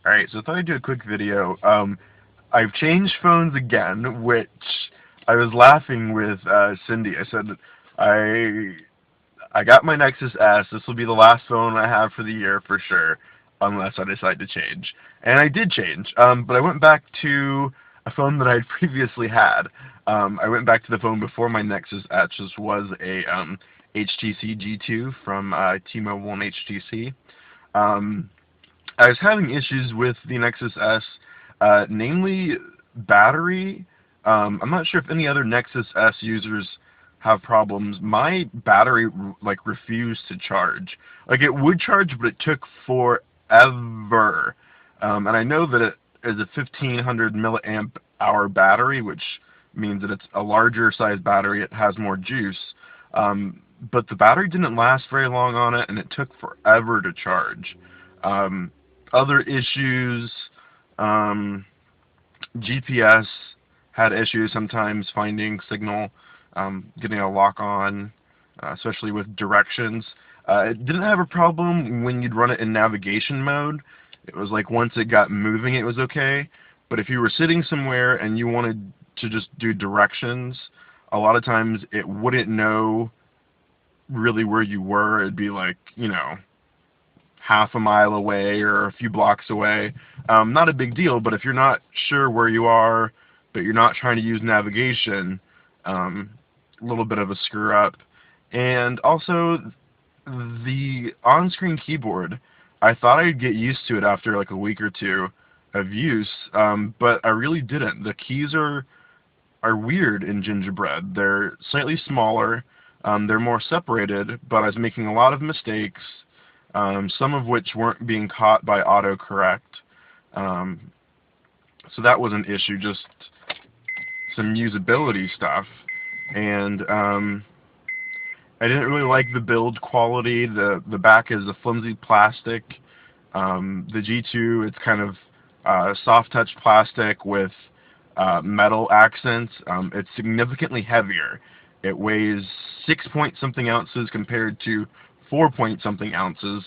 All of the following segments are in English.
Alright, so I thought I'd do a quick video. I've changed phones again, which I was laughing with Cindy. I said, I got my Nexus S. This will be the last phone I have for the year for sure, unless I decide to change. And I did change, but I went back to a phone that I'd previously had. I went back to the phone before my Nexus S, which was a HTC G2 from T-Mobile and HTC. I was having issues with the Nexus S, namely battery. I'm not sure if any other Nexus S users have problems. My battery refused to charge. Like, it would charge, but it took forever. And I know that it is a 1500 milliamp hour battery, which means that it's a larger size battery. It has more juice. But the battery didn't last very long on it, and it took forever to charge. Other issues, GPS had issues sometimes finding signal, getting a lock on, especially with directions. It didn't have a problem when you'd run it in navigation mode. It was like once it got moving it was okay, but if you were sitting somewhere and you wanted to just do directions, a lot of times it wouldn't know really where you were. It'd be like, half a mile away or a few blocks away. Not a big deal, but if you're not sure where you are, but you're not trying to use navigation, a little bit of a screw up. And also, the on-screen keyboard, I thought I'd get used to it after like a week or two of use, but I really didn't. The keys are weird in Gingerbread. They're slightly smaller, they're more separated, but I was making a lot of mistakes, some of which weren't being caught by autocorrect. So that was an issue, just some usability stuff. And I didn't really like the build quality. The back is a flimsy plastic. The G2, it's kind of soft touch plastic with metal accents. It's significantly heavier. It weighs 6-point-something ounces compared to 4-point-something ounces.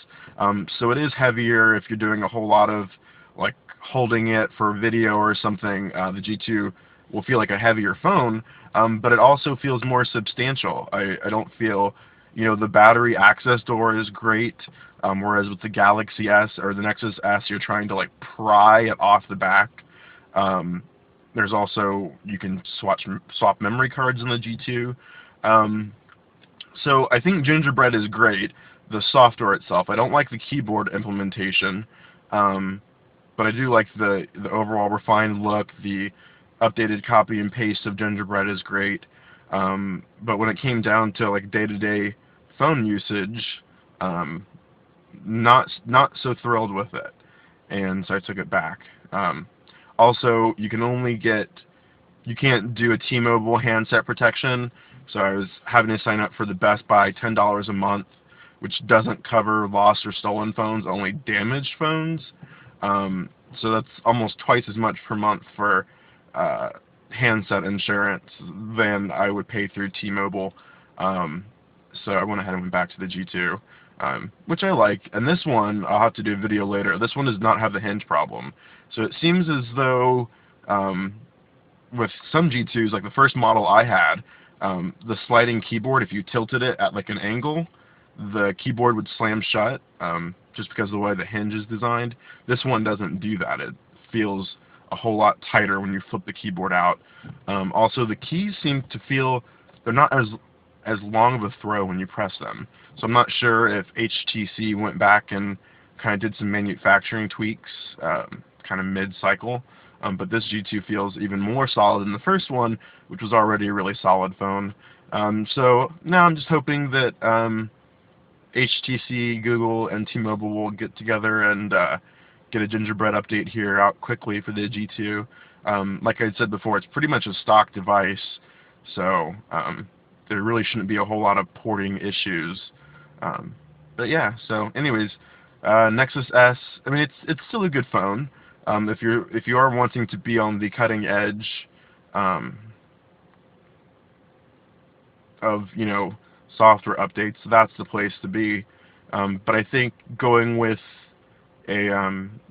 So it is heavier if you're doing a whole lot of like holding it for video or something. The G2 will feel like a heavier phone, but it also feels more substantial. I don't feel, the battery access door is great, whereas with the Galaxy S or the Nexus S, you're trying to like pry it off the back. There's also, you can swap memory cards in the G2. So I think Gingerbread is great, the software itself. I don't like the keyboard implementation, but I do like the overall refined look. The updated copy and paste of Gingerbread is great. But when it came down to like day-to-day phone usage, not so thrilled with it, and so I took it back. Also, you can't do a T-Mobile handset protection, so I was having to sign up for the Best Buy $10 a month, which doesn't cover lost or stolen phones, only damaged phones. So that's almost twice as much per month for handset insurance than I would pay through T-Mobile. So I went ahead and went back to the G2, which I like. And this one, I'll have to do a video later. This one does not have the hinge problem. So it seems as though with some G2s, like the first model I had, the sliding keyboard, if you tilted it at like an angle, the keyboard would slam shut, just because of the way the hinge is designed. This one doesn't do that. It feels a whole lot tighter when you flip the keyboard out. Also, the keys seem to feel, they're not as long of a throw when you press them. So I'm not sure if HTC went back and kind of did some manufacturing tweaks, kind of mid-cycle. But this G2 feels even more solid than the first one, which was already a really solid phone. So now I'm just hoping that HTC, Google, and T-Mobile will get together and get a Gingerbread update here out quickly for the G2. Like I said before, it's pretty much a stock device, so there really shouldn't be a whole lot of porting issues. But yeah, so anyways, Nexus S, I mean, it's still a good phone. If you are wanting to be on the cutting edge of software updates, that's the place to be. But I think going with a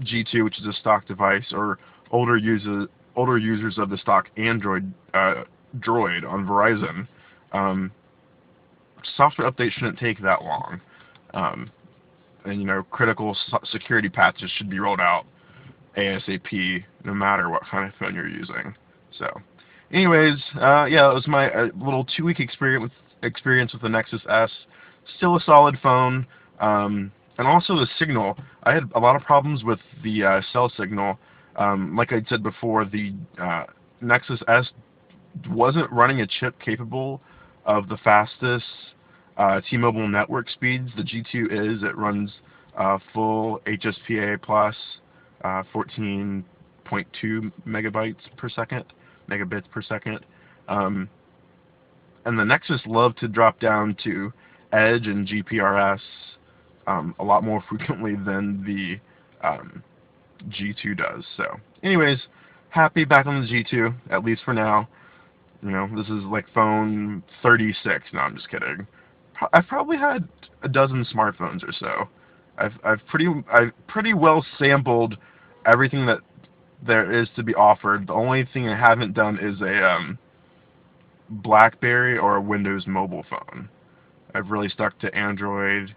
G2, which is a stock device, or older users of the stock Android Droid on Verizon, software updates shouldn't take that long. And you know, critical security patches should be rolled out ASAP, no matter what kind of phone you're using. So, anyways, yeah, it was my little 2-week experience with the Nexus S. Still a solid phone, and also the signal. I had a lot of problems with the cell signal. Like I said before, the Nexus S wasn't running a chip capable of the fastest T-Mobile network speeds. The G2 is. It runs full HSPA plus 14.2 megabits per second. And the Nexus loved to drop down to Edge and GPRS a lot more frequently than the G2 does. So, anyways, happy back on the G2, at least for now. You know, this is like phone 36. No, I'm just kidding. I've probably had a dozen smartphones or so. I've pretty well sampled everything that there is to be offered. The only thing I haven't done is a BlackBerry or a Windows mobile phone. I've really stuck to Android,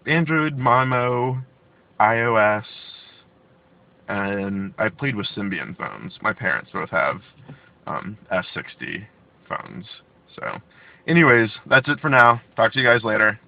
MIMO, iOS, and I played with Symbian phones. My parents both have S60 phones. So, anyways, that's it for now. Talk to you guys later.